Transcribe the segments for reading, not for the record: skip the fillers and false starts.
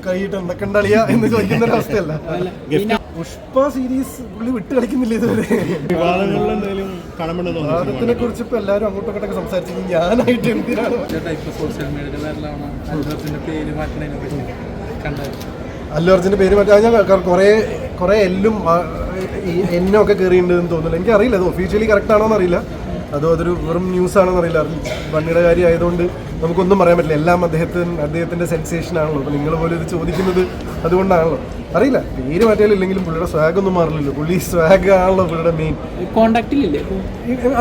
കൈയിട്ട് എന്തൊക്കെണ്ടളിയ എന്ന് ചോദിക്കുന്ന ഒരു അവസ്ഥയല്ല. പുഷ്പ സീരീസ് പുള്ളി വിട്ട് കളിക്കുന്നില്ല ഇതുവരെ. വിവാദത്തിനെ കുറിച്ച് ഇപ്പൊ എല്ലാരും അങ്ങോട്ടും ഇങ്ങോട്ടൊക്കെ സംസാരിച്ചത് ഞാനായിട്ട് എന്തിനാണ് അല്ലു അർജുന്റെ പേര് മാറ്റാൻ ഞാൻ കുറെ എല്ലും എന്നൊക്കെ കയറിയിട്ടുണ്ടെന്ന് തോന്നുന്നില്ല. എനിക്കറിയില്ല അത് ഒഫീഷ്യലി കറക്റ്റ് ആണോ എന്നറിയില്ല, അതൊരു വെറും ന്യൂസ് ആണോ എന്നറിയില്ല. ബണ്ണിയുടെ കാര്യം ആയതുകൊണ്ട് നമുക്കൊന്നും പറയാൻ പറ്റില്ല. എല്ലാം അദ്ദേഹത്തിന്റെ സെൻസേഷൻ ആണല്ലോ. അപ്പോൾ നിങ്ങൾ പോലും ഇത് ചോദിക്കുന്നത് അതുകൊണ്ടാണല്ലോ. അറിയില്ല, പേര് മാറ്റിയാലില്ലെങ്കിലും പുള്ളിയുടെ സ്വാഗ് ഒന്നും മാറില്ലല്ലോ. പുള്ളി സ്വാഗ് ആണല്ലോ പുള്ളിയുടെ മെയിൻ. കോണ്ടാക്റ്റിലില്ലേ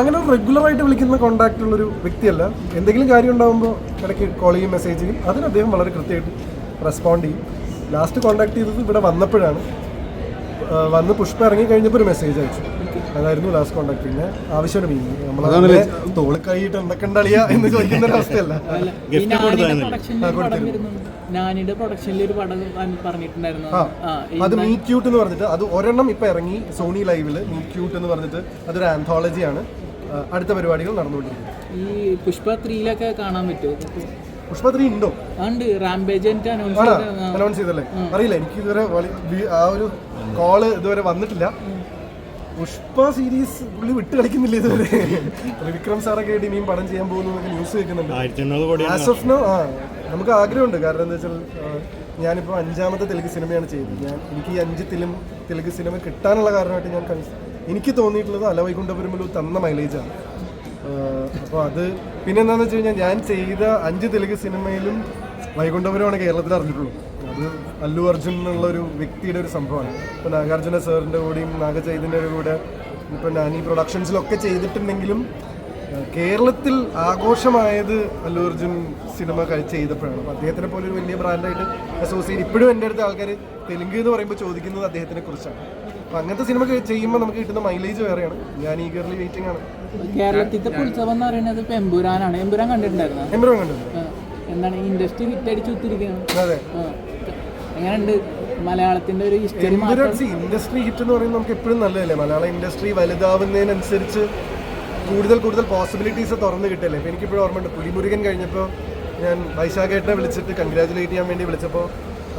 അങ്ങനെ റെഗുലറായിട്ട് വിളിക്കുന്ന കോണ്ടാക്ട് ഉള്ളൊരു വ്യക്തിയല്ല. എന്തെങ്കിലും കാര്യം ഉണ്ടാകുമ്പോൾ ഇടയ്ക്ക് കോൾ ചെയ്യും, മെസ്സേജ് ചെയ്യും. അതിന് അദ്ദേഹം വളരെ കൃത്യമായിട്ട് റെസ്പോണ്ട് ചെയ്യും. ലാസ്റ്റ് കോണ്ടാക്ട് ചെയ്തത് ഇവിടെ വന്നപ്പോഴാണ്. വന്ന് പുഷ്പ ഇറങ്ങി കഴിഞ്ഞപ്പോൾ ഒരു മെസ്സേജ് അയച്ചു. അതായിരുന്നു ലാസ്റ്റ് കോണ്ടാക്ട്. പിന്നെ ആവശ്യമാണ് മീൻ നമ്മളെ തോള് കൈയിട്ട് എന്തൊക്കെണ്ടളിയ എന്ന് ചോദിക്കുന്ന ഒരു അവസ്ഥയല്ല. അത് മീറ്റ് ക്യൂട്ട് എന്ന് പറഞ്ഞിട്ട് അത് ഒരെണ്ണം ഇപ്പൊ ഇറങ്ങി സോണി ലൈവില്. മീറ്റ് ക്യൂട്ട് എന്ന് പറഞ്ഞിട്ട് അതൊരു ആന്തോളജിയാണ്. അടുത്ത പരിപാടികൾ നടന്നുകൊണ്ടിരിക്കുന്നത്. ഈ പുഷ്പ 3 കാണാൻ പറ്റുമോ? പുഷ്പ 3 ഉണ്ടോ? അനൗൺസ് ചെയ്തല്ലേ? അറിയില്ല, എനിക്ക് ഇതുവരെ ആ ഒരു കോള് ഇതുവരെ വന്നിട്ടില്ല. പുഷ്പ സീരീസ് പുള്ളി വിട്ട് കളിക്കുന്നില്ല ഇതുവരെ. വിക്രം സാറൊക്കെ ആയിട്ട് ഇനിയും പടം ചെയ്യാൻ പോകുന്നു ന്യൂസ് കേൾക്കുന്നുണ്ട്. ആസ് ഓഫ് നോ നമുക്ക് ആഗ്രഹമുണ്ട്. കാരണം എന്താ വെച്ചാൽ ഞാനിപ്പോൾ 5ാമത്തെ തെലുങ്ക് സിനിമയാണ് ചെയ്തത്. എനിക്ക് ഈ 5 തെലുങ്ക് സിനിമ കിട്ടാനുള്ള കാരണമായിട്ട് എനിക്ക് തോന്നിയിട്ടുള്ളത് അലവൈകുണ്ഠപുരമുലു തന്ന മൈലേജാണ്. അപ്പോൾ അത് പിന്നെ എന്താണെന്ന് വെച്ച് കഴിഞ്ഞാൽ ഞാൻ ചെയ്ത 5 തെലുങ്ക് സിനിമയിലും വൈകുണ്ഠപുരമാണ് കേരളത്തിൽ അറിഞ്ഞിട്ടുള്ളൂ. അത് അല്ലു അർജുൻ എന്നുള്ള ഒരു വ്യക്തിയുടെ ഒരു സംഭവമാണ്. ഇപ്പോൾ നാഗാർജുന സാറിൻ്റെ കൂടെയും നാഗചൈതന്യയുടെ കൂടെ ഇപ്പോൾ നാനി പ്രൊഡക്ഷൻസിലൊക്കെ ചെയ്തിട്ടുണ്ടെങ്കിലും കേരളത്തിൽ ആഘോഷമായത് അല്ലു അർജുൻ സിനിമ ചെയ്തപ്പോഴാണ്. അപ്പോൾ അദ്ദേഹത്തിനെ പോലെ ഒരു വലിയ ബ്രാൻഡായിട്ട് അസോസിയേറ്റ് ഇപ്പോഴും എൻ്റെ അടുത്ത് ആൾക്കാർ തെലുങ്ക് എന്ന് പറയുമ്പോൾ ചോദിക്കുന്നത് അദ്ദേഹത്തിനെ കുറിച്ചാണ്. അപ്പോൾ അങ്ങനത്തെ സിനിമ ചെയ്യുമ്പോൾ നമുക്ക് കിട്ടുന്ന മൈലേജ് വേറെയാണ്. ഞാൻ ഈഗർലി വെയിറ്റിംഗ് ആണ്. കേരളത്തിലെ ഉത്സവം എന്ന് പറയുന്നത് ഇപ്പോൾ എമ്പുരാനാണ്. എമ്പുരാൻ കണ്ടിട്ടുണ്ടായിരുന്നു? എമ്പുരാൻ കണ്ടിട്ടുണ്ട്. എന്താണ് ഇൻഡസ്ട്രി ഹിറ്റടിച്ച് കുത്തിരിക്കുകയാണ്. അതെ, എങ്ങനെയുണ്ട് മലയാളത്തിന്റെ ഒരു ഇൻഡസ്ട്രി ഹിറ്റ് എന്ന് പറയുന്നത് നമുക്ക് എപ്പോഴും നല്ലതല്ലേ? മലയാള ഇൻഡസ്ട്രി വലുതാവുന്നതിനനുസരിച്ച് കൂടുതൽ പോസിബിലിറ്റീസ് തുറന്നു കിട്ടല്ലേ? ഇപ്പോൾ എനിക്കിപ്പോഴും ഓർമ്മയുണ്ട്, പുലിമുരുകൻ കഴിഞ്ഞപ്പോൾ ഞാൻ വൈശാഖേട്ടനെ വിളിച്ചിട്ട് കൺഗ്രാജുലേറ്റ് ചെയ്യാൻ വേണ്ടി വിളിച്ചപ്പോൾ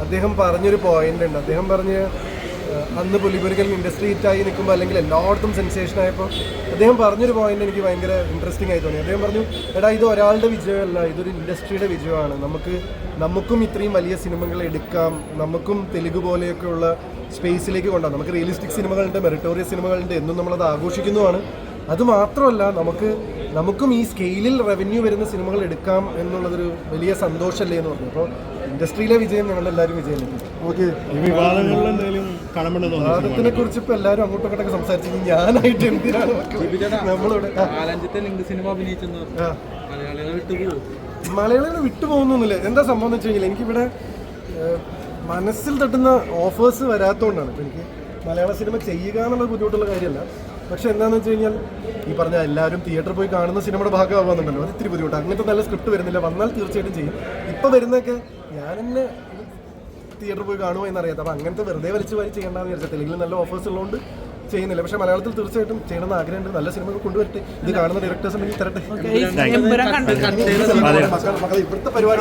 അദ്ദേഹം പറഞ്ഞൊരു പോയിന്റ് ഉണ്ട്. അദ്ദേഹം പറഞ്ഞ് അന്ന് പുലിമുരുകൻ ഇൻഡസ്ട്രി ഹിറ്റായി നിൽക്കുമ്പോൾ അല്ലെങ്കിൽ എല്ലായിടത്തും സെൻസേഷൻ ആയപ്പോൾ അദ്ദേഹം പറഞ്ഞൊരു പോയിന്റ് എനിക്ക് ഭയങ്കര ഇൻട്രസ്റ്റിംഗ് ആയി തോന്നി. അദ്ദേഹം പറഞ്ഞു, എടാ ഇത് ഒരാളുടെ വിജയമല്ല, ഇതൊരു ഇൻഡസ്ട്രിയുടെ വിജയമാണ്. നമുക്കും ഇത്രയും വലിയ സിനിമകൾ എടുക്കാം, നമുക്കും തെലുങ്ക് പോലെയൊക്കെയുള്ള സ്പേസിലേക്ക് കൊണ്ടുപോകാം. നമുക്ക് റിയലിസ്റ്റിക് സിനിമകളുണ്ട്, മെറിറ്റോറിയസ് സിനിമകളുണ്ട്, എന്നും നമ്മളത് ആഘോഷിക്കുന്നതുമാണ്. അതുമാത്രമല്ല നമുക്കും ഈ സ്കെയിലിൽ റവന്യൂ വരുന്ന സിനിമകൾ എടുക്കാം എന്നുള്ളതൊരു വലിയ സന്തോഷമല്ലേ എന്ന് പറഞ്ഞു. അപ്പോൾ ഇൻഡസ്ട്രിയിലെ വിജയം ഞങ്ങളെല്ലാവരും വിജയം ലഭിക്കും. ഓക്കെ, വിവാദത്തിനെ കുറിച്ച് ഇപ്പൊ എല്ലാവരും അങ്ങോട്ടും ഇങ്ങോട്ടൊക്കെ സംസാരിച്ചത് ഞാനായിട്ട് എന്തിനാണ് നമ്മളിവിടെ മലയാളികൾ വിട്ടുപോകുന്നില്ല. എന്താ സംഭവം എന്ന് വെച്ച് കഴിഞ്ഞാൽ എനിക്കിവിടെ മനസ്സിൽ തട്ടുന്ന ഓഫേഴ്സ് വരാത്തതുകൊണ്ടാണ്. ഇപ്പം എനിക്ക് മലയാള സിനിമ ചെയ്യുക എന്നുള്ളത് ബുദ്ധിമുട്ടുള്ള കാര്യമല്ല. പക്ഷെ എന്താണെന്ന് വെച്ച് കഴിഞ്ഞാൽ ഈ പറഞ്ഞ എല്ലാവരും തിയേറ്ററിൽ പോയി കാണുന്ന സിനിമയുടെ ഭാഗമാകുന്നുണ്ടല്ലോ, അത് ഇത്തിരി ബുദ്ധിമുട്ടാണ്. അങ്ങനത്തെ നല്ല സ്ക്രിപ്റ്റ് വരുന്നില്ല. വന്നാൽ തീർച്ചയായിട്ടും ചെയ്യും. ഇപ്പം വരുന്നതൊക്കെ ഞാൻ തന്നെ തിയേറ്ററിൽ പോയി കാണുമോ എന്നറിയാത്ത. അപ്പം അങ്ങനത്തെ വെറുതെ വലിച്ച് ചെയ്യേണ്ടതെന്ന് വിചാരിച്ചാൽ തെലുങ്കിൽ നല്ല ഓഫേഴ്സ് ഉള്ളതുകൊണ്ട് ചെയ്യുന്നില്ല. പക്ഷേ മലയാളത്തിൽ തീർച്ചയായിട്ടും ചെയ്യണമെന്ന് ആഗ്രഹമുണ്ട്. നല്ല സിനിമകൾ കൊണ്ടുവരട്ടെ. ഇത് കാണുന്ന ഡയറക്ടേഴ്സ് ഉണ്ടെങ്കിൽ തരട്ടെ. ഇവിടുത്തെ പരിപാടി